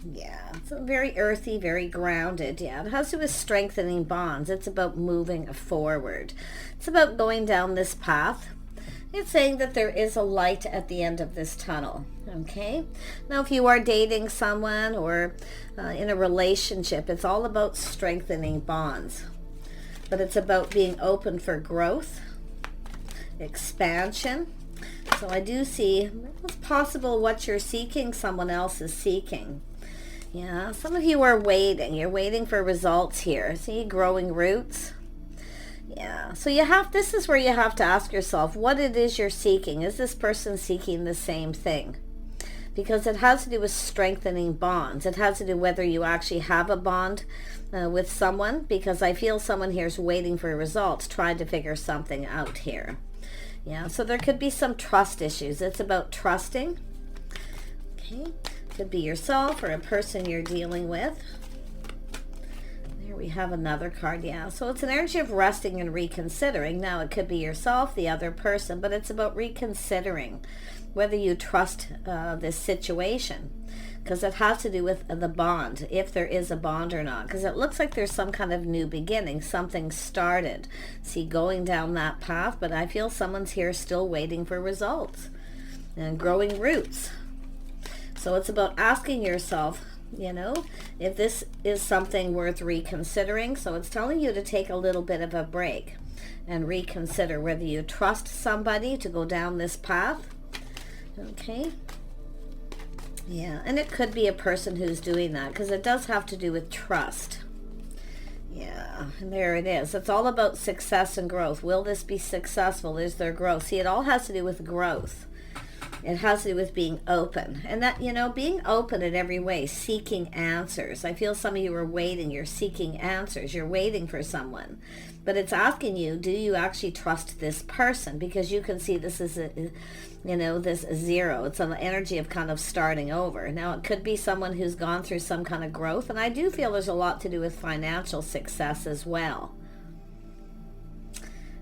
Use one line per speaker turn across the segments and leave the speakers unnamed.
Yeah, it's very earthy, very grounded. Yeah, it has to do with strengthening bonds. It's about moving forward. It's about going down this path. It's saying that there is a light at the end of this tunnel. Okay, now if you are dating someone or in a relationship, it's all about strengthening bonds, but it's about being open for growth, expansion. So I do see it's possible what you're seeking, someone else is seeking. Yeah, some of you are waiting. You're waiting for results here. See, growing roots. Yeah, so this is where you have to ask yourself what it is you're seeking. Is this person seeking the same thing? Because it has to do with strengthening bonds. It has to do whether you actually have a bond with someone, because I feel someone here is waiting for results, trying to figure something out here. Yeah, so there could be some trust issues. It's about trusting. Okay, could be yourself or a person you're dealing with. There we have another card. Yeah, so it's an energy of resting and reconsidering. Now it could be yourself, the other person, but it's about reconsidering whether you trust this situation, because it has to do with the bond, if there is a bond or not, because it looks like there's some kind of new beginning, something started. See, going down that path, but I feel someone's here still waiting for results and growing roots. So it's about asking yourself, if this is something worth reconsidering. So it's telling you to take a little bit of a break and reconsider whether you trust somebody to go down this path. Okay. Yeah, and it could be a person who's doing that, because it does have to do with trust. Yeah, and there it is. It's all about success and growth. Will this be successful? Is there growth? See, it all has to do with growth. It has to do with being open. And that, being open in every way, seeking answers. I feel some of you are waiting. You're seeking answers. You're waiting for someone. But it's asking you, do you actually trust this person? Because you can see this is this zero. It's an energy of kind of starting over. Now, it could be someone who's gone through some kind of growth. And I do feel there's a lot to do with financial success as well.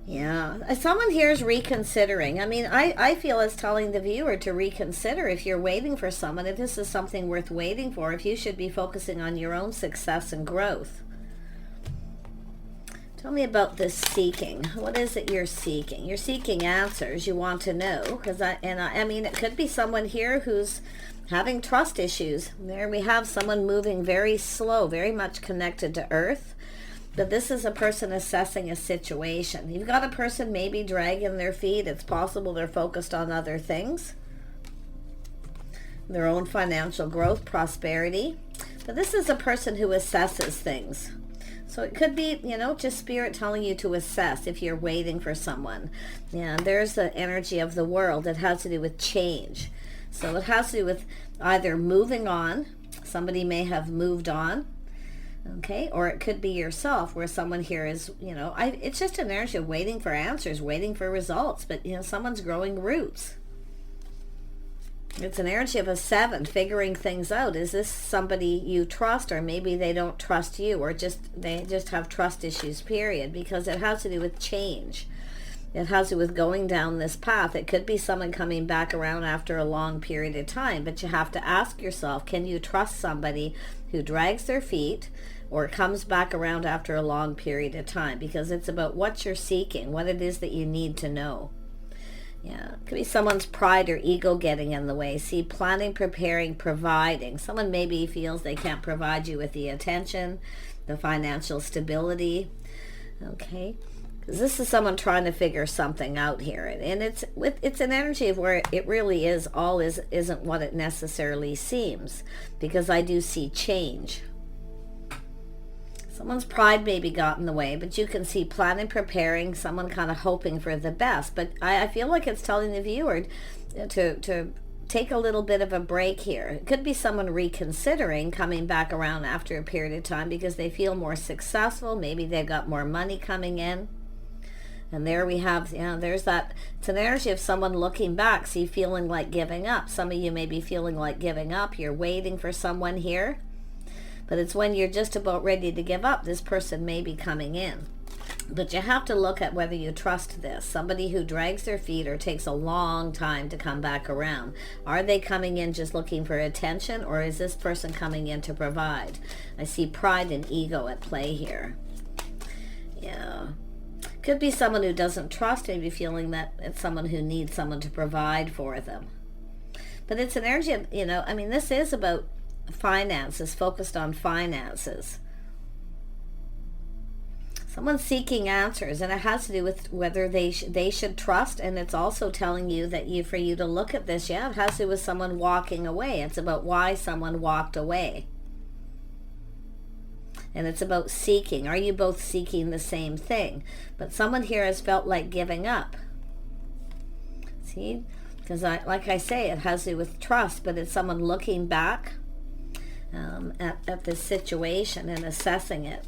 Yeah, someone here is reconsidering. I mean, I feel it's telling the viewer to reconsider if you're waiting for someone, if this is something worth waiting for, if you should be focusing on your own success and growth. Tell me about this seeking. What is it you're seeking? You're seeking answers. You want to know, because I mean, it could be someone here who's having trust issues. There we have someone moving very slow, very much connected to Earth. But this is a person assessing a situation. You've got a person maybe dragging their feet. It's possible they're focused on other things, their own financial growth, prosperity. But this is a person who assesses things. So it could be, just spirit telling you to assess if you're waiting for someone. Yeah, there's the energy of the world. It has to do with change. So it has to do with either moving on. Somebody may have moved on. Okay, or it could be yourself, where someone here is, it's just an energy of waiting for answers, waiting for results, but, someone's growing roots. It's an energy of a 7, figuring things out. Is this somebody you trust, or maybe they don't trust you, or they just have trust issues, period, because it has to do with change. It has to do with going down this path. It could be someone coming back around after a long period of time, but you have to ask yourself, can you trust somebody who drags their feet or comes back around after a long period of time? Because it's about what you're seeking, what it is that you need to know. Yeah, it could be someone's pride or ego getting in the way. See, planning, preparing, providing. Someone maybe feels they can't provide you with the attention, the financial stability. Okay, because this is someone trying to figure something out here, and it's an energy of where it really isn't what it necessarily seems, because I do see change. Someone's pride maybe got in the way, but you can see planning, preparing, someone kind of hoping for the best. But I feel like it's telling the viewer to take a little bit of a break here. It could be someone reconsidering coming back around after a period of time because they feel more successful. Maybe they've got more money coming in. And there we have, there's that. It's an energy of someone looking back, see, feeling like giving up. Some of you may be feeling like giving up. You're waiting for someone here. But it's when you're just about ready to give up, this person may be coming in. But you have to look at whether you trust this. Somebody who drags their feet or takes a long time to come back around. Are they coming in just looking for attention, or is this person coming in to provide? I see pride and ego at play here. Yeah. Could be someone who doesn't trust, maybe feeling that it's someone who needs someone to provide for them. But it's an energy of, I mean, this is about finances, focused on finances. Someone's seeking answers, and it has to do with whether they should trust, and it's also telling you that for you to look at this, it has to do with someone walking away. It's about why someone walked away. And it's about seeking. Are you both seeking the same thing? But someone here has felt like giving up. See? Because like I say, it has to do with trust, but it's someone looking back at this situation and assessing it.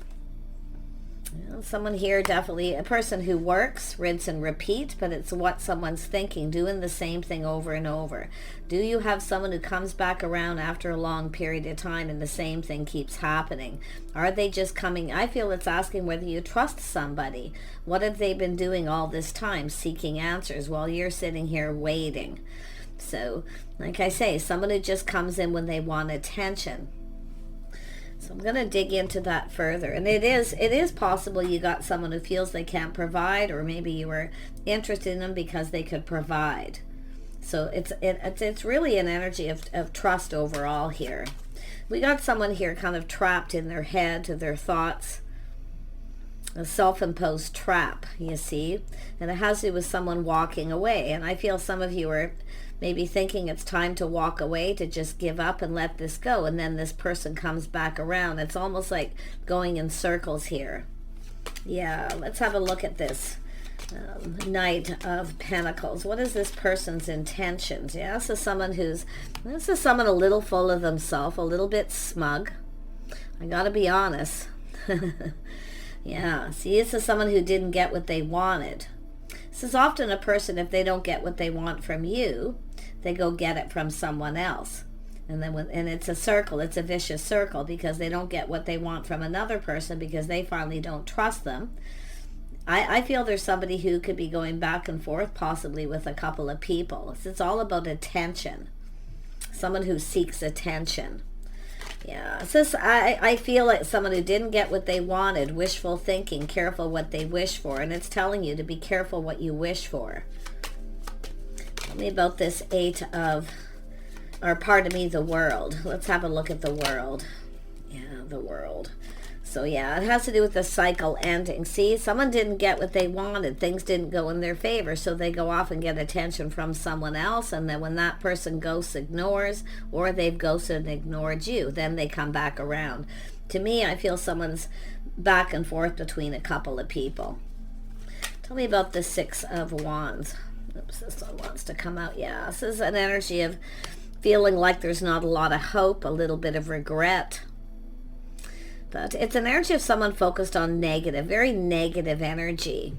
Someone here, definitely a person who works, rinse and repeat, but it's what someone's thinking, doing the same thing over and over. Do you have someone who comes back around after a long period of time and the same thing keeps happening? Are they just coming? I feel it's asking whether you trust somebody. What have they been doing all this time, seeking answers, while you're sitting here waiting? So, like I say, someone who just comes in when they want attention. So I'm going to dig into that further. And it is possible you got someone who feels they can't provide, or maybe you were interested in them because they could provide. So it's really an energy of trust overall here. We got someone here kind of trapped in their head, their thoughts, a self-imposed trap, you see. And it has to do with someone walking away. And I feel some of you are maybe thinking it's time to walk away, to just give up and let this go, and then this person comes back around. It's almost like going in circles here. Yeah, let's have a look at this. Knight of Pentacles. What is this person's intentions? Yeah, this is someone a little full of themselves, a little bit smug. I gotta be honest. Yeah, see, this is someone who didn't get what they wanted. This is often a person, if they don't get what they want from you, they go get it from someone else. And then and it's a circle, it's a vicious circle, because they don't get what they want from another person because they finally don't trust them. I feel there's somebody who could be going back and forth, possibly with a couple of people. It's all about attention. Someone who seeks attention. Yeah, it's just, I feel like someone who didn't get what they wanted, wishful thinking, careful what they wish for, and it's telling you to be careful what you wish for. Tell me about this the world. Let's have a look at the world. Yeah, the world. So yeah, it has to do with the cycle ending. See, someone didn't get what they wanted. Things didn't go in their favor, so they go off and get attention from someone else, and then when that person ghosts, ignores, or they've ghosted and ignored you, then they come back around. To me, I feel someone's back and forth between a couple of people. Tell me about the Six of Wands. Oops, this one wants to come out. Yeah, this is an energy of feeling like there's not a lot of hope, a little bit of regret. But it's an energy of someone focused on negative, very negative energy.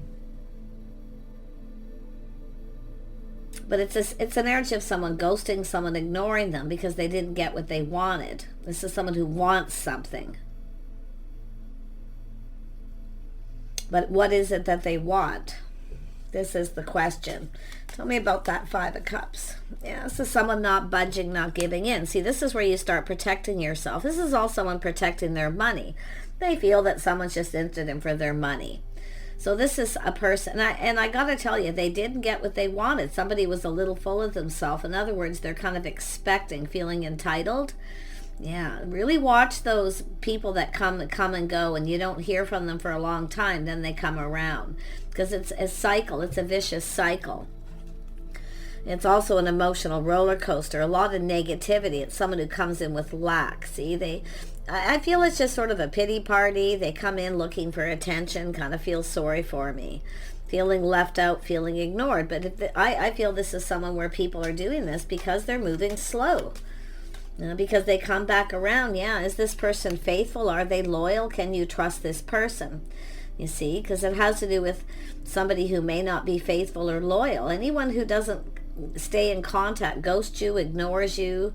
But it's an energy of someone ghosting, someone ignoring them because they didn't get what they wanted. This is someone who wants something. But what is it that they want? This is the question. Tell me about that Five of Cups. Yeah, this is someone not budging, not giving in. See, this is where you start protecting yourself. This is all someone protecting their money. They feel that someone's just interested in for their money. So this is a person, and I got to tell you, they didn't get what they wanted. Somebody was a little full of themselves. In other words, they're kind of expecting, feeling entitled. Yeah, really watch those people that come and go, and you don't hear from them for a long time, then they come around. Because it's a cycle, it's a vicious cycle. It's also an emotional roller coaster, a lot of negativity. It's someone who comes in with lack. See, I feel it's just sort of a pity party. They come in looking for attention, kind of feel sorry for me, feeling left out, feeling ignored. But I feel this is someone where people are doing this because they're moving slow. Because they come back around. Yeah, is this person faithful? Are they loyal? Can you trust this person? You see, because it has to do with somebody who may not be faithful or loyal. Anyone who doesn't stay in contact, ghosts you, ignores you,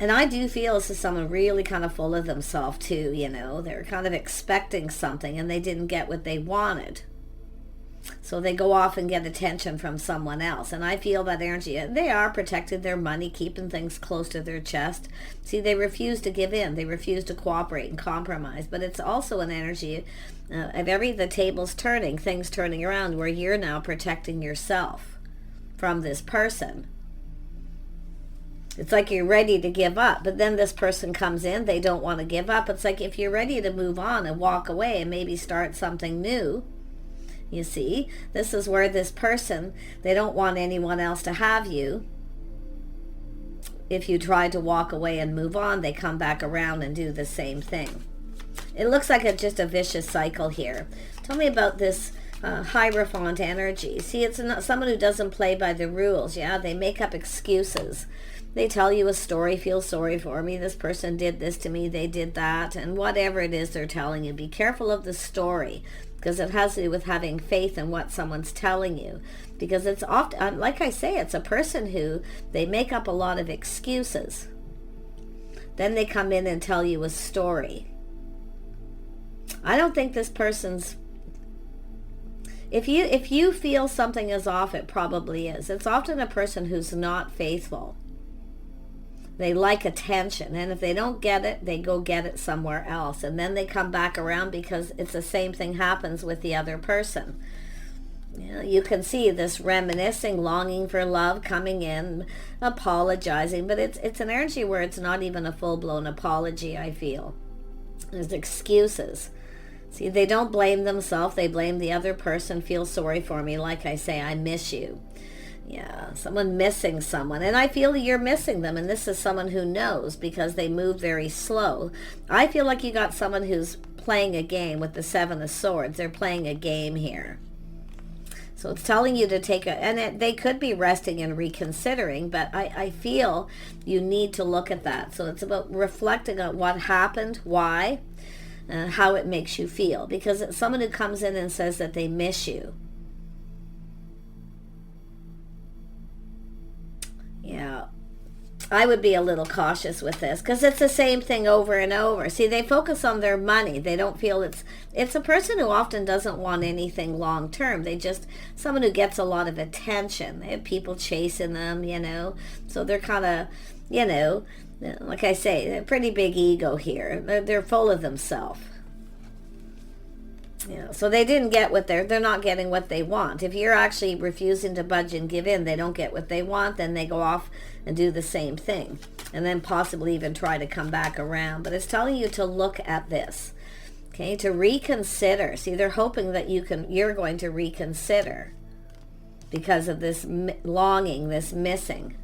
And I do feel this is someone really kind of full of themselves too, you know. They're kind of expecting something and they didn't get what they wanted. So they go off and get attention from someone else. And I feel that energy. They are protecting their money, keeping things close to their chest. See, they refuse to give in. They refuse to cooperate and compromise. But it's also an energy of the tables turning, things turning around, where you're now protecting yourself from this person. It's like you're ready to give up, but then this person comes in, they don't want to give up. It's like if you're ready to move on and walk away and maybe start something new, you see, this is where this person, they don't want anyone else to have you. If you try to walk away and move on, they come back around and do the same thing. It looks like just a vicious cycle here. Tell me about this Hierophant energy. See, it's not someone who doesn't play by the rules. Yeah, they make up excuses. They tell you a story, feel sorry for me, this person did this to me, they did that, and whatever it is they're telling you. Be careful of the story, because it has to do with having faith in what someone's telling you. Because it's often, like I say, it's a person who, they make up a lot of excuses. Then they come in and tell you a story. I don't think this person's, if you feel something is off, it probably is. It's often a person who's not faithful. They like attention, and if they don't get it, they go get it somewhere else, and then they come back around because it's the same thing happens with the other person. You know, you can see this reminiscing, longing for love, coming in, apologizing, but it's an energy where it's not even a full-blown apology, I feel. There's excuses. See, they don't blame themselves, they blame the other person, feel sorry for me, like I say, I miss you. Yeah, someone missing someone. And I feel you're missing them. And this is someone who knows because they move very slow. I feel like you got someone who's playing a game with the Seven of Swords. They're playing a game here. So it's telling you to take they could be resting and reconsidering, but I feel you need to look at that. So it's about reflecting on what happened, why, how it makes you feel. Because it's someone who comes in and says that they miss you. Yeah, I would be a little cautious with this because it's the same thing over and over. See, they focus on their money. They don't feel it's a person who often doesn't want anything long term. They just, someone who gets a lot of attention. They have people chasing them, you know. So they're kind of, you know, like I say, they're pretty big ego here. They're full of themselves. Yeah, so they didn't get what they're not getting what they want. If you're actually refusing to budge and give in, they don't get what they want, then they go off and do the same thing. And then possibly even try to come back around. But it's telling you to look at this. Okay, to reconsider. See, they're hoping that you're going to reconsider because of this longing, this missing.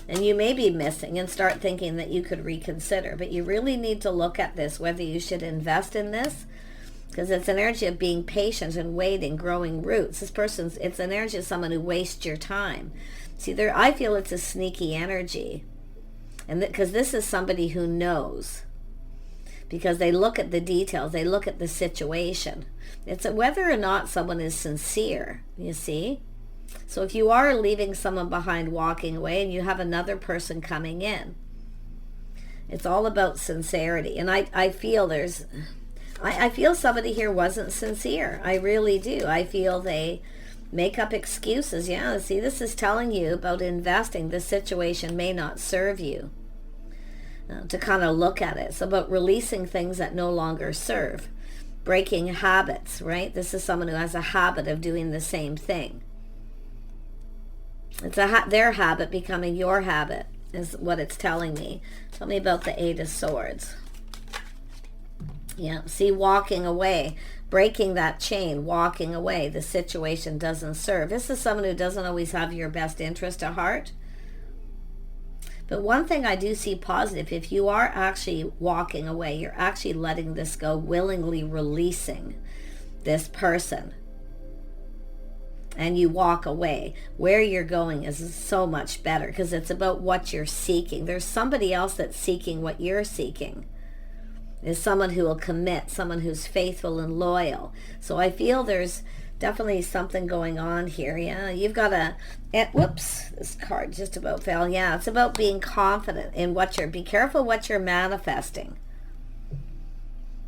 And you may be missing and start thinking that you could reconsider. But you really need to look at this, whether you should invest in this. Because it's an energy of being patient and waiting, growing roots. It's an energy of someone who wastes your time. See, I feel it's a sneaky energy. And because this is somebody who knows. Because they look at the details, they look at the situation. It's whether or not someone is sincere, you see. So if you are leaving someone behind, walking away, and you have another person coming in, it's all about sincerity. And I feel I feel somebody here wasn't sincere. I really do. I feel they make up excuses. Yeah, see, this is telling you about investing. This situation may not serve you. To kind of look at it. It's about releasing things that no longer serve. Breaking habits, right? This is someone who has a habit of doing the same thing. It's their habit becoming your habit is what it's telling me. Tell me about the Eight of Swords. Yeah, see, walking away, breaking that chain, walking away. The situation doesn't serve. This is someone who doesn't always have your best interest at heart. But one thing I do see positive, if you are actually walking away, you're actually letting this go, willingly releasing this person. And you walk away. Where you're going is so much better because it's about what you're seeking. There's somebody else that's seeking what you're seeking. Is someone who will commit, someone who's faithful and loyal. So I feel there's Definitely something going on here. Yeah, you've got whoops, this card just about fell. Yeah, it's about being confident in be careful what you're manifesting.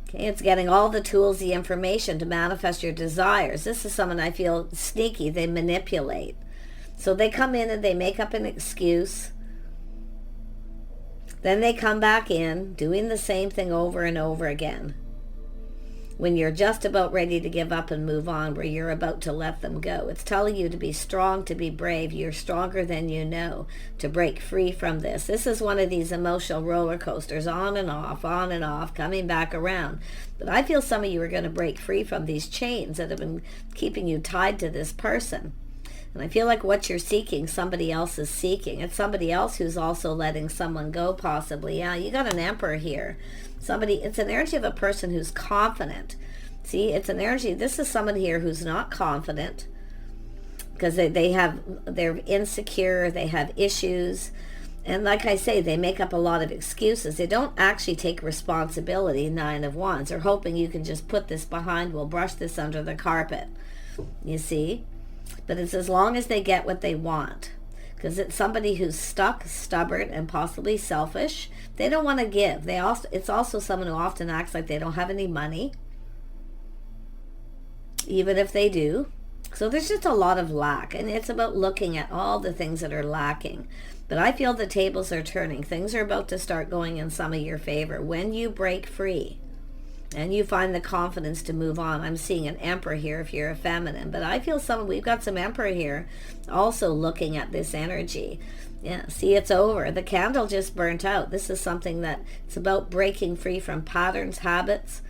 Okay, it's getting all the tools, the information to manifest your desires. This is someone I feel sneaky. They manipulate. So they come in and they make up an excuse. Then they come back in doing the same thing over and over again. When you're just about ready to give up and move on, where you're about to let them go. It's telling you to be strong, to be brave. You're stronger than you know, to break free from this. This is one of these emotional roller coasters, on and off, coming back around. But I feel some of you are going to break free from these chains that have been keeping you tied to this person. And I feel like what you're seeking, somebody else is seeking. It's somebody else who's also letting someone go, possibly. Yeah, you got an Emperor here. It's an energy of a person who's confident. See, it's an energy. This is someone here who's not confident because they're insecure. They have issues. And like I say, they make up a lot of excuses. They don't actually take responsibility, 9 of Wands. They're hoping you can just put this behind. We'll brush this under the carpet. You see? But it's as long as they get what they want. Because it's somebody who's stuck, stubborn, and possibly selfish. They don't want to give. It's also someone who often acts like they don't have any money, even if they do. So there's just a lot of lack. And it's about looking at all the things that are lacking. But I feel the tables are turning. Things are about to start going in some of your favor. When you break free and you find the confidence to move on. I'm seeing an Emperor here if you're a feminine. But I feel we've got some Emperor here also looking at this energy. Yeah, see, it's over. The candle just burnt out. This is something that it's about breaking free from patterns, habits,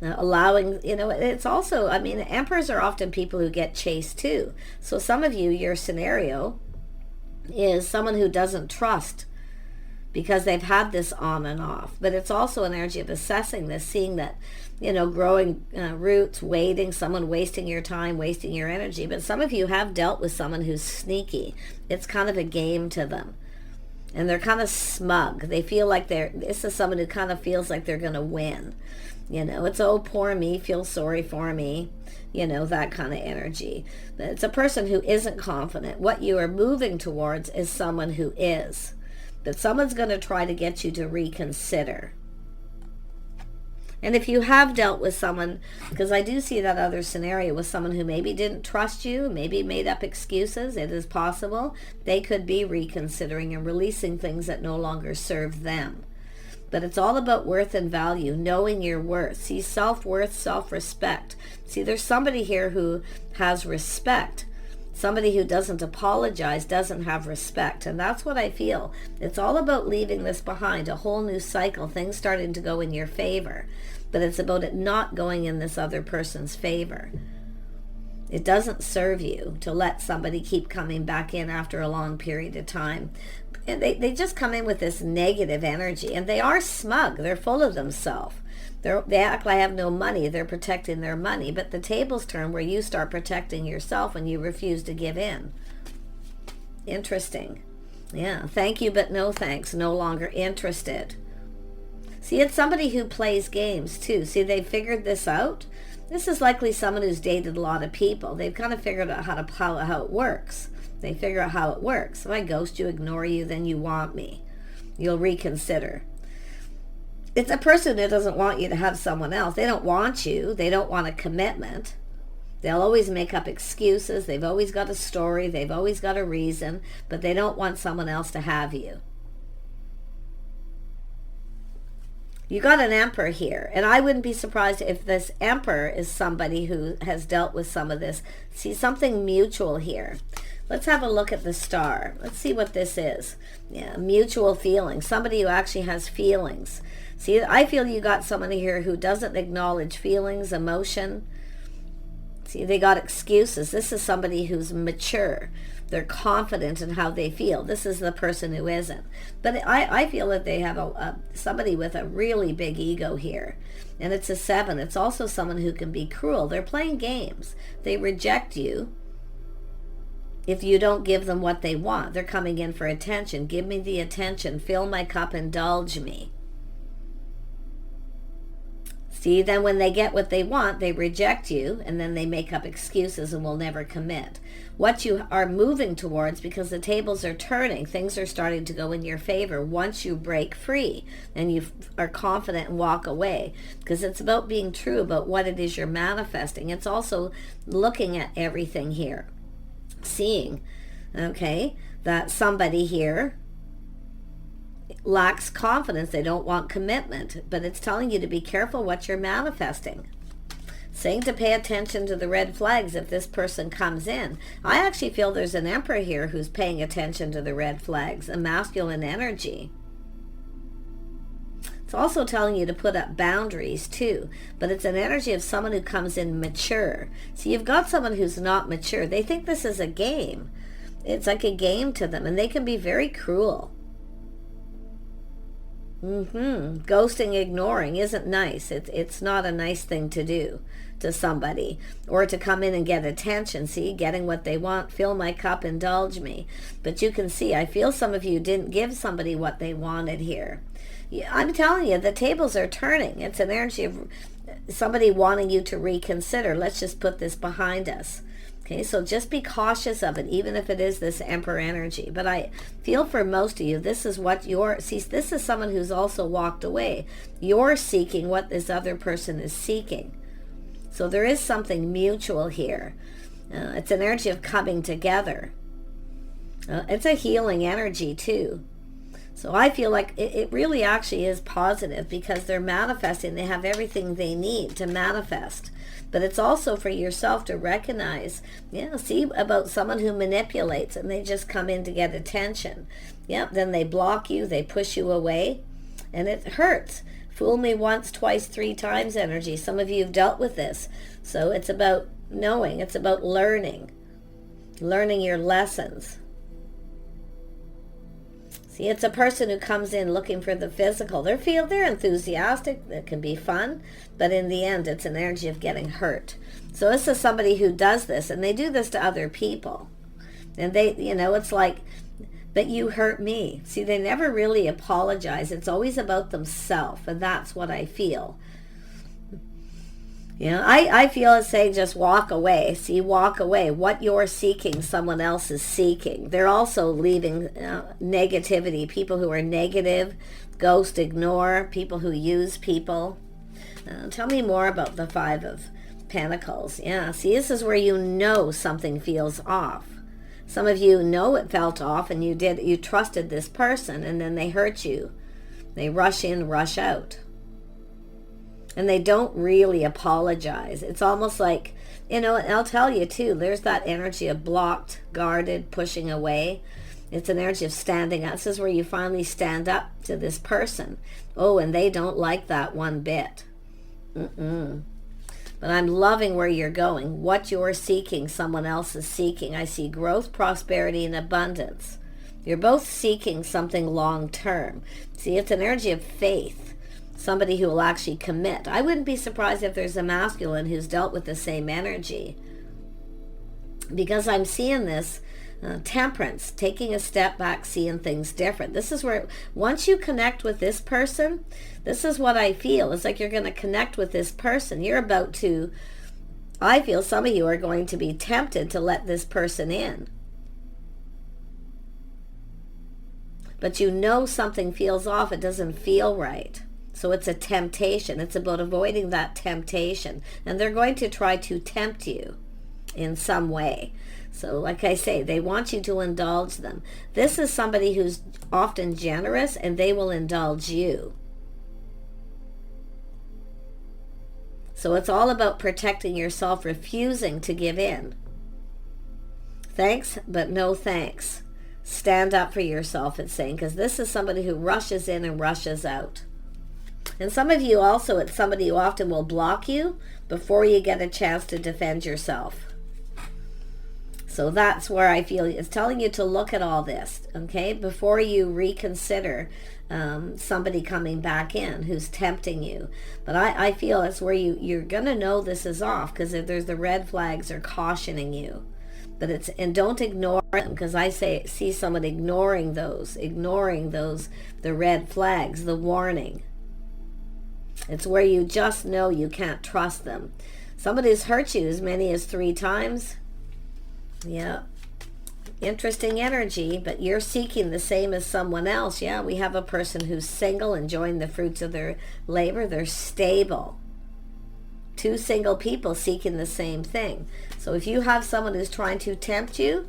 allowing, it's also, Emperors are often people who get chased too. So some of you, your scenario is someone who doesn't trust because they've had this on and off. But it's also an energy of assessing this, seeing that, growing roots, waiting, someone wasting your time, wasting your energy. But some of you have dealt with someone who's sneaky. It's kind of a game to them. And they're kind of smug. They feel like this is someone who kind of feels like they're going to win. It's, oh, poor me, feel sorry for me. That kind of energy. But it's a person who isn't confident. What you are moving towards is someone who is. But someone's going to try to get you to reconsider. And if you have dealt with someone, because I do see that other scenario with someone who maybe didn't trust you, maybe made up excuses, it is possible, they could be reconsidering and releasing things that no longer serve them. But it's all about worth and value, knowing your worth. See, self-worth, self-respect. See, there's somebody here who has respect. Somebody who doesn't apologize doesn't have respect. And that's what I feel. It's all about leaving this behind, a whole new cycle, things starting to go in your favor. But it's about it not going in this other person's favor. It doesn't serve you to let somebody keep coming back in after a long period of time. And they just come in with this negative energy. And they are smug. They're full of themselves. They act like I have no money. They're protecting their money. But the tables turn where you start protecting yourself when you refuse to give in. Interesting. Yeah. Thank you, but no thanks. No longer interested. See, it's somebody who plays games too. See, they figured this out. This is likely someone who's dated a lot of people. They've kind of figured out how it works. They figure out how it works. If I ghost you, ignore you, then you want me. You'll reconsider. It's a person that doesn't want you to have someone else. They don't want you. They don't want a commitment. They'll always make up excuses. They've always got a story. They've always got a reason. But they don't want someone else to have you. You got an Emperor here. And I wouldn't be surprised if this Emperor is somebody who has dealt with some of this. See, something mutual here. Let's have a look at the star. Let's see what this is. Yeah, mutual feelings. Somebody who actually has feelings. See, I feel you got someone here who doesn't acknowledge feelings, emotion. See, they got excuses. This is somebody who's mature. They're confident in how they feel. This is the person who isn't. But I feel that they have somebody with a really big ego here. And it's a 7. It's also someone who can be cruel. They're playing games. They reject you if you don't give them what they want. They're coming in for attention. Give me the attention. Fill my cup. Indulge me. See, then when they get what they want, they reject you, and then they make up excuses and will never commit. What you are moving towards, because the tables are turning, things are starting to go in your favor once you break free and you are confident and walk away, because it's about being true about what it is you're manifesting. It's also looking at everything here, seeing, okay, that somebody here lacks confidence. They don't want commitment, but it's telling you to be careful what you're manifesting. Saying to pay attention to the red flags if this person comes in. I actually feel there's an emperor here who's paying attention to the red flags, a masculine energy. It's also telling you to put up boundaries too, but it's an energy of someone who comes in mature. So you've got someone who's not mature. They think this is a game. It's like a game to them, and they can be very cruel. Ghosting, ignoring isn't nice. It's not a nice thing to do to somebody, or to come in and get attention. See, getting what they want, fill my cup, indulge me. But you can see, I feel some of you didn't give somebody what they wanted here. I'm telling you, the tables are turning. It's an energy of somebody wanting you to reconsider. Let's just put this behind us. Okay, so just be cautious of it, even if it is this emperor energy. But I feel for most of you, this is what this is someone who's also walked away. You're seeking what this other person is seeking. So there is something mutual here. It's an energy of coming together. It's a healing energy too. So I feel like it really actually is positive, because they're manifesting. They have everything they need to manifest. But it's also for yourself to recognize, see about someone who manipulates and they just come in to get attention. Then they block you, they push you away, and it hurts. Fool me once, twice, three times energy. Some of you have dealt with this. So it's about knowing, it's about learning your lessons. See, it's a person who comes in looking for the physical. They're enthusiastic. It can be fun. But in the end, it's an energy of getting hurt. So this is somebody who does this, and they do this to other people. And they, it's like, but you hurt me. See, they never really apologize. It's always about themselves, and that's what I feel. I feel it's saying just walk away. See, walk away. What you're seeking, someone else is seeking. They're also leaving negativity. People who are negative, ghost, ignore, people who use people. Tell me more about the Five of Pentacles. See, this is where you know something feels off. Some of you know it felt off, and you trusted this person, and then they hurt you. They rush in, rush out. And they don't really apologize. It's almost like, and I'll tell you too, there's that energy of blocked, guarded, pushing away. It's an energy of standing up. This is where you finally stand up to this person. Oh, and they don't like that one bit. But I'm loving where you're going. What you're seeking, someone else is seeking. I see growth, prosperity, and abundance. You're both seeking something long term. See, it's an energy of faith. Somebody who will actually commit. I wouldn't be surprised if there's a masculine who's dealt with the same energy, because I'm seeing this temperance, taking a step back, seeing things different. This is where, once you connect with this person, this is what I feel. It's like you're going to connect with this person. You're about to, I feel some of you are going to be tempted to let this person in. But something feels off. It doesn't feel right. So it's a temptation. It's about avoiding that temptation. And they're going to try to tempt you in some way. So like I say, they want you to indulge them. This is somebody who's often generous, and they will indulge you. So it's all about protecting yourself, refusing to give in. Thanks, but no thanks. Stand up for yourself, it's saying, because this is somebody who rushes in and rushes out. And some of you also, it's somebody who often will block you before you get a chance to defend yourself. So that's where I feel it's telling you to look at all this, okay, before you reconsider somebody coming back in who's tempting you. But I feel it's where you're going to know this is off, because if there's the red flags are cautioning you. But and don't ignore them, because I see someone ignoring those, the red flags, the warning. It's where you just know you can't trust them. Somebody who's hurt you as many as 3 times. Yeah. Interesting energy, but you're seeking the same as someone else. Yeah, we have a person who's single, enjoying the fruits of their labor. They're stable. 2 single people seeking the same thing. So if you have someone who's trying to tempt you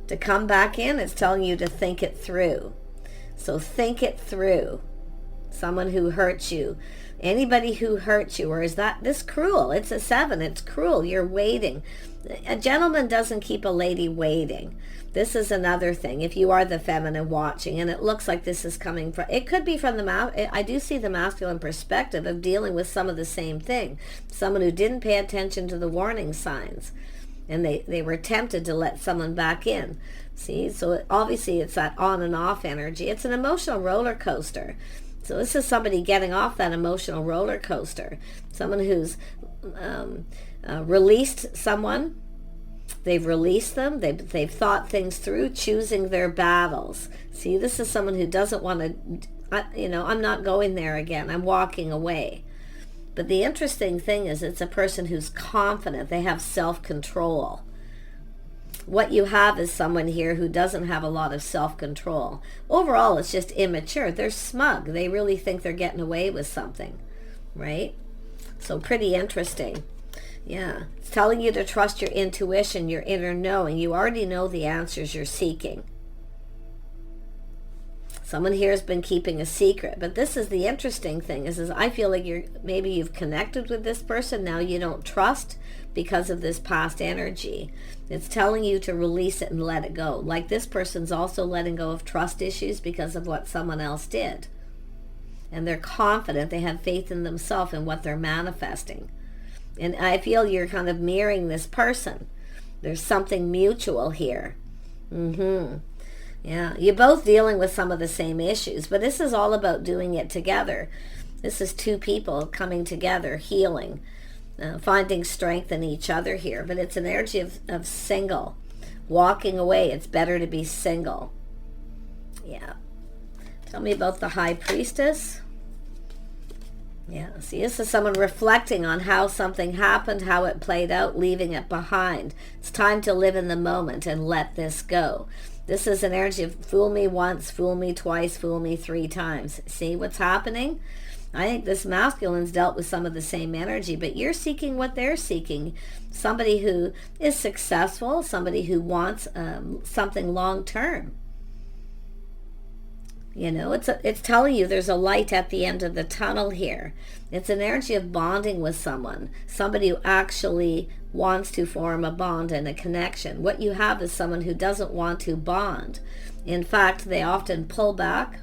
to come back in, it's telling you to think it through. So think it through. Someone who hurts you. Anybody who hurts you, or is this cruel? It's a 7. It's cruel. You're waiting. A gentleman doesn't keep a lady waiting. This is another thing. If you are the feminine watching, and it looks like this is coming from, it could be from I do see the masculine perspective of dealing with some of the same thing. Someone who didn't pay attention to the warning signs, and they were tempted to let someone back in. See, so obviously it's that on and off energy. It's an emotional roller coaster. So this is somebody getting off that emotional roller coaster. Someone who's released someone. They've released them. They've thought things through, choosing their battles. See, this is someone who doesn't want to, I'm not going there again. I'm walking away. But the interesting thing is it's a person who's confident. They have self-control. What you have is someone here who doesn't have a lot of self-control. Overall, it's just immature. They're smug. They really think they're getting away with something, right? So pretty interesting. Yeah, it's telling you to trust your intuition, your inner knowing. You already know the answers you're seeking. Someone here has been keeping a secret, but this is the interesting thing is I feel like maybe you've connected with this person. Now you don't trust because of this past energy. It's telling you to release it and let it go. Like this person's also letting go of trust issues because of what someone else did. And they're confident. They have faith in themselves and what they're manifesting. And I feel you're kind of mirroring this person. There's something mutual here. Yeah, you're both dealing with some of the same issues, but this is all about doing it together. This is 2 people coming together, healing, finding strength in each other here. But it's an energy of single, walking away. It's better to be single. Yeah. Tell me about the High Priestess. Yeah, see, this is someone reflecting on how something happened, how it played out, leaving it behind. It's time to live in the moment and let this go. This is an energy of fool me once, fool me twice, fool me 3 times. See what's happening? I think this masculine's dealt with some of the same energy, but you're seeking what they're seeking. Somebody who is successful, somebody who wants something long-term. You know, it's telling you there's a light at the end of the tunnel here. It's an energy of bonding with someone, somebody who actually wants to form a bond and a connection. What you have is someone who doesn't want to bond. In fact, they often pull back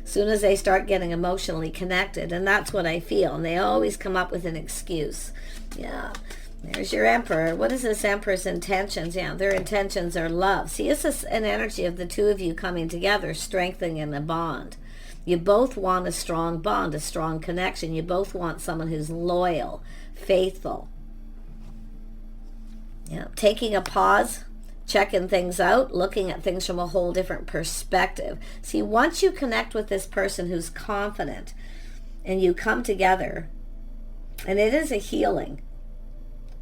as soon as they start getting emotionally connected, and that's what I feel. And they always come up with an excuse. Yeah. There's your Emperor. What is this Emperor's intentions? Yeah, their intentions are love. See, this is an energy of the 2 of you coming together, strengthening a bond. You both want a strong bond, a strong connection. You both want someone who's loyal, faithful. Yeah, taking a pause, checking things out, looking at things from a whole different perspective. See, once you connect with this person who's confident and you come together, and it is a healing.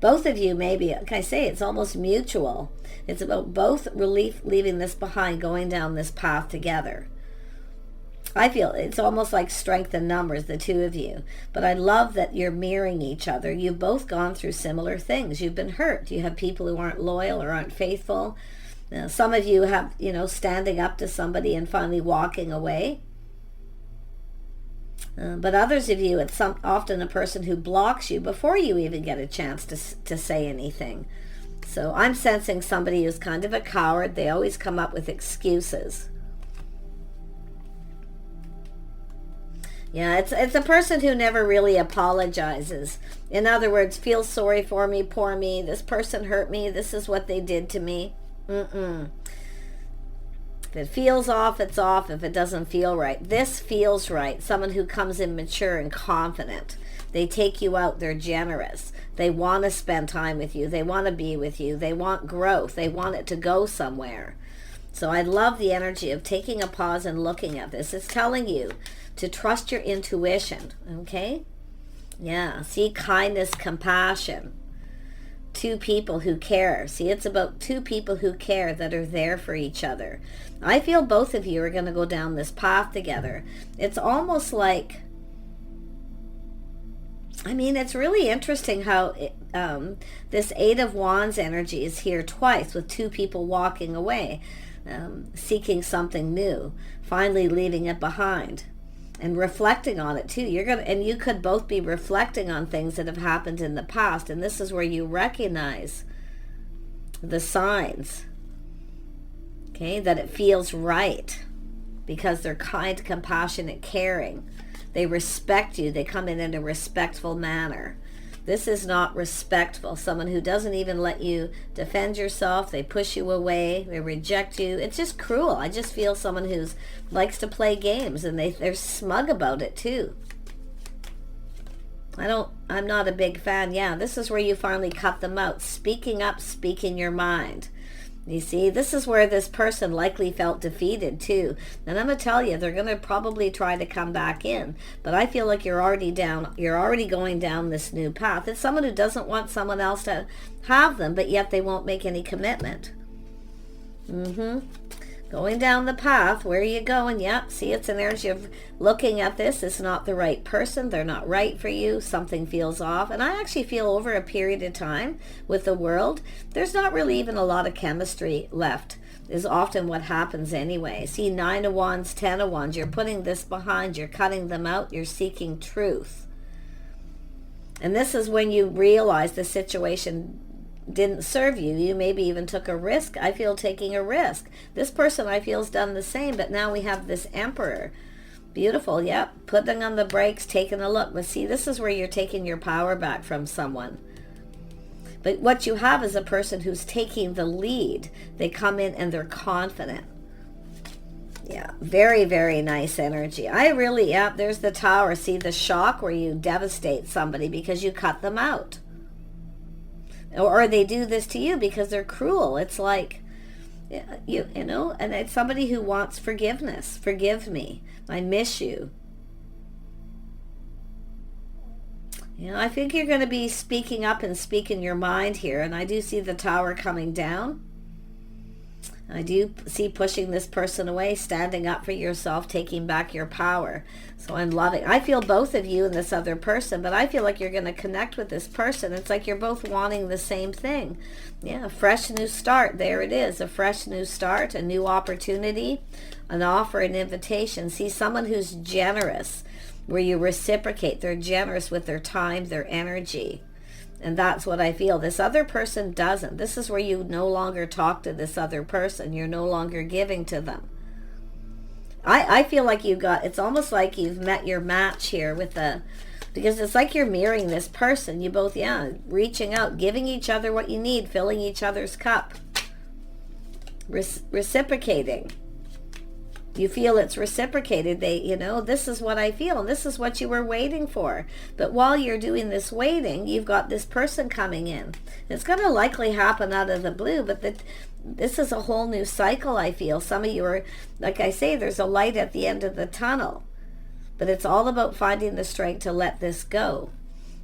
Both of you, maybe, like I say, it's almost mutual. It's about both leaving this behind, going down this path together. I feel it's almost like strength in numbers, the 2 of you. But I love that you're mirroring each other. You've both gone through similar things. You've been hurt. You have people who aren't loyal or aren't faithful. Some of you have, standing up to somebody and finally walking away. But others of you, it's often a person who blocks you before you even get a chance to say anything. So I'm sensing somebody who's kind of a coward. They always come up with excuses. Yeah, it's a person who never really apologizes. In other words, feels sorry for me, poor me, this person hurt me, this is what they did to me. If it feels off, it's off. If it doesn't feel right. This feels right. Someone who comes in mature and confident. They take you out. They're generous. They want to spend time with you. They want to be with you. They want growth. They want it to go somewhere. So I love the energy of taking a pause and looking at this. It's telling you to trust your intuition, okay? Yeah, see, kindness, compassion. Two people who care. See, it's about two people who care that are there for each other. I feel both of you are going to go down this path together. It's almost like, I mean, it's really interesting how this Eight of Wands energy is here twice with two people walking away, seeking something new, finally leaving it behind. And reflecting on it too. And you could both be reflecting on things that have happened in the past, and this is where you recognize the signs, okay, that it feels right, because they're kind, compassionate, caring. They respect you. They come in a respectful manner. This is not respectful. Someone who doesn't even let you defend yourself. They push you away. They reject you. It's just cruel. I just feel someone who likes to play games, and they're smug about it too. I'm not a big fan. Yeah, this is where you finally cut them out. Speaking up, speaking your mind. You see, this is where this person likely felt defeated too. And I'm going to tell you, they're going to probably try to come back in. But I feel like you're already going down this new path. It's someone who doesn't want someone else to have them, but yet they won't make any commitment. Going down the path. Where are you going? Yep. See, it's an energy of looking at this. It's not the right person. They're not right for you. Something feels off. And I actually feel over a period of time with the world, there's not really even a lot of chemistry left, is often what happens anyway. See, 9 of Wands, 10 of Wands. You're putting this behind. You're cutting them out. You're seeking truth. And this is when you realize the situation didn't serve you. You maybe even took a risk. I feel taking a risk. This person I feel has done the same, but now we have this Emperor. Beautiful. Yep. Putting on the brakes, taking a look. But see, this is where you're taking your power back from someone. But what you have is a person who's taking the lead. They come in and they're confident. Yeah, very, very nice energy. There's the Tower. See the shock where you devastate somebody because you cut them out. Or they do this to you because they're cruel. It's like, you know, and it's somebody who wants forgiveness. Forgive me. I miss you. You know, I think you're going to be speaking up and speaking your mind here. And I do see the Tower coming down. I do see pushing this person away, standing up for yourself, taking back your power. So I'm loving. I feel both of you and this other person, but I feel like you're going to connect with this person. It's like you're both wanting the same thing. Yeah, a fresh new start. There it is. A fresh new start, a new opportunity, an offer, an invitation. See, someone who's generous, where you reciprocate. They're generous with their time, their energy. And that's what I feel. This other person doesn't. This is where you no longer talk to this other person. You're no longer giving to them. I feel like it's almost like you've met your match here because it's like you're mirroring this person. You both, reaching out, giving each other what you need, filling each other's cup, reciprocating. You feel it's reciprocated. This is what I feel, and this is what you were waiting for. But while you're doing this waiting, you've got this person coming in. It's going to likely happen out of the blue, but this is a whole new cycle, I feel. Some of you are, like I say, there's a light at the end of the tunnel. But it's all about finding the strength to let this go.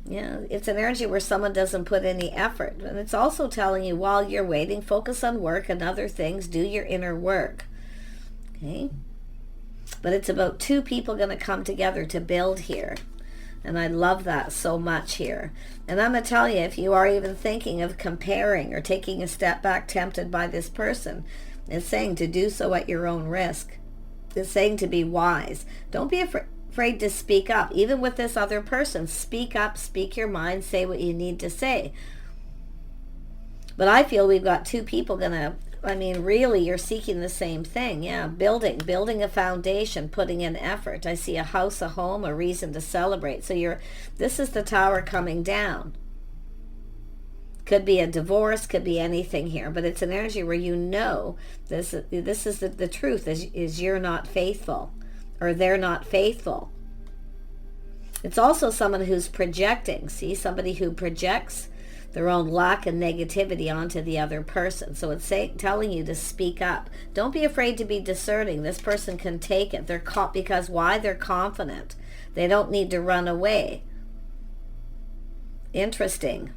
It's an energy where someone doesn't put any effort. And it's also telling you, while you're waiting, focus on work and other things. Do your inner work. Okay, but it's about two people going to come together to build here, and I love that so much here. And I'm going to tell you, if you are even thinking of comparing or taking a step back, tempted by this person, it's saying to do so at your own risk. It's saying to be wise. Don't be afraid to speak up, even with this other person. Speak up, speak your mind, say what you need to say. But I feel we've got two people really, you're seeking the same thing. Yeah, building a foundation, putting in effort. I see a house, a home, a reason to celebrate. So this is the Tower coming down. Could be a divorce, could be anything here, but it's an energy where this is the truth is you're not faithful, or they're not faithful. It's also someone who's projecting. See, somebody who projects. their own lack and negativity onto the other person. So it's telling you to speak up. Don't be afraid to be discerning. This person can take it. They're caught because why? They're confident. They don't need to run away. Interesting.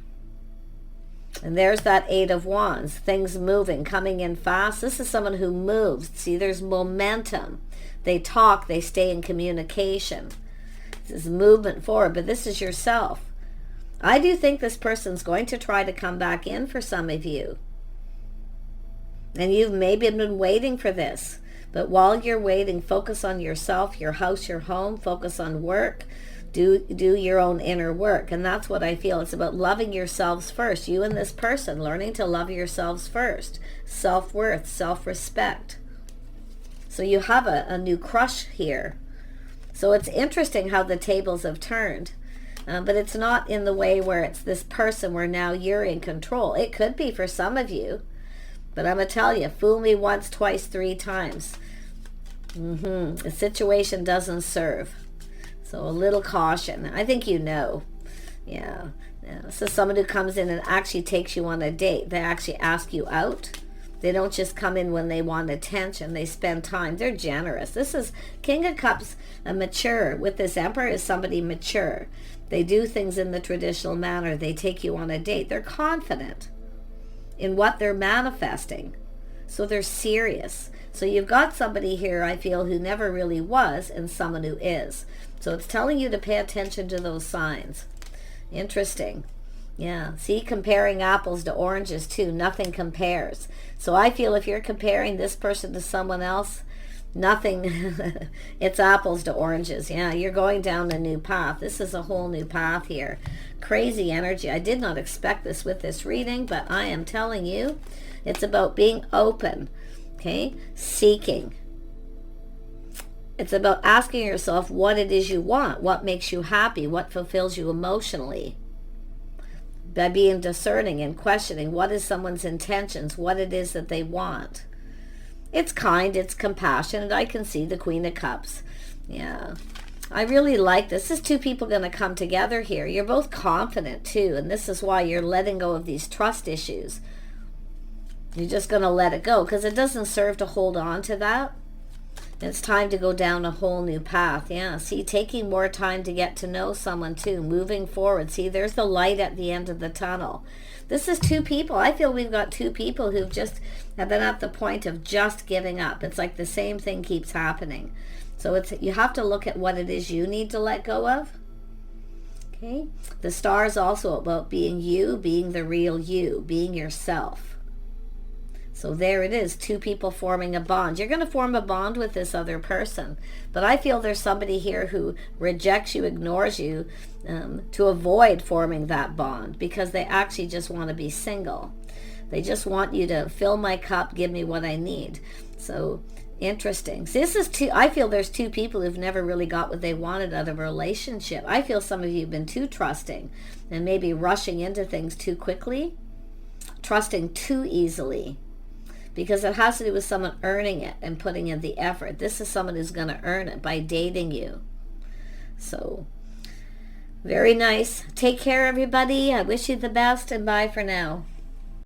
And there's that Eight of Wands. Things moving, coming in fast. This is someone who moves. See, there's momentum. They talk, they stay in communication. This is movement forward, but this is yourself. I do think this person's going to try to come back in for some of you. And you've maybe been waiting for this. But while you're waiting, focus on yourself, your house, your home, focus on work. Do your own inner work. And that's what I feel. It's about loving yourselves first. You and this person, learning to love yourselves first. Self-worth, self-respect. So you have a new crush here. So it's interesting how the tables have turned. But it's not in the way where it's this person where now you're in control. It could be for some of you. But I'm going to tell you, fool me once, twice, three times. The situation doesn't serve. So a little caution. I think you know. Yeah. So someone who comes in and actually takes you on a date. They actually ask you out. They don't just come in when they want attention. They spend time. They're generous. This is King of Cups, mature. With this Emperor is somebody mature. They do things in the traditional manner. They take you on a date. They're confident in what they're manifesting. So they're serious. So you've got somebody here, I feel, who never really was, and someone who is. So it's telling you to pay attention to those signs. Interesting. Yeah. See, comparing apples to oranges too. Nothing compares. So I feel if you're comparing this person to someone else, nothing. It's apples to oranges. Yeah, you're going down a new path. This is a whole new path here. Crazy energy. I did not expect this with this reading, but I am telling you, it's about being open. Okay? Seeking. It's about asking yourself what it is you want, what makes you happy, what fulfills you emotionally. By being discerning and questioning what is someone's intentions, what it is that they want. It's kind, it's compassionate. I can see the Queen of Cups. Yeah. I really like this. This is two people going to come together here. You're both confident too, and this is why you're letting go of these trust issues. You're just going to let it go because it doesn't serve to hold on to that. It's time to go down a whole new path. Yeah, see, taking more time to get to know someone too, moving forward. See, there's the light at the end of the tunnel. This is two people. I feel we've got two people who've just have been at the point of just giving up. It's like the same thing keeps happening. So you have to look at what it is you need to let go of. Okay? The star is also about being you, being the real you, being yourself. So there it is, two people forming a bond. You're going to form a bond with this other person. But I feel there's somebody here who rejects you, ignores you, to avoid forming that bond because they actually just want to be single. They just want you to fill my cup, give me what I need. So interesting. So this is I feel there's two people who've never really got what they wanted out of a relationship. I feel some of you have been too trusting and maybe rushing into things too quickly, trusting too easily. Because it has to do with someone earning it and putting in the effort. This is someone who's going to earn it by dating you. So, very nice. Take care, everybody. I wish you the best, and bye for now.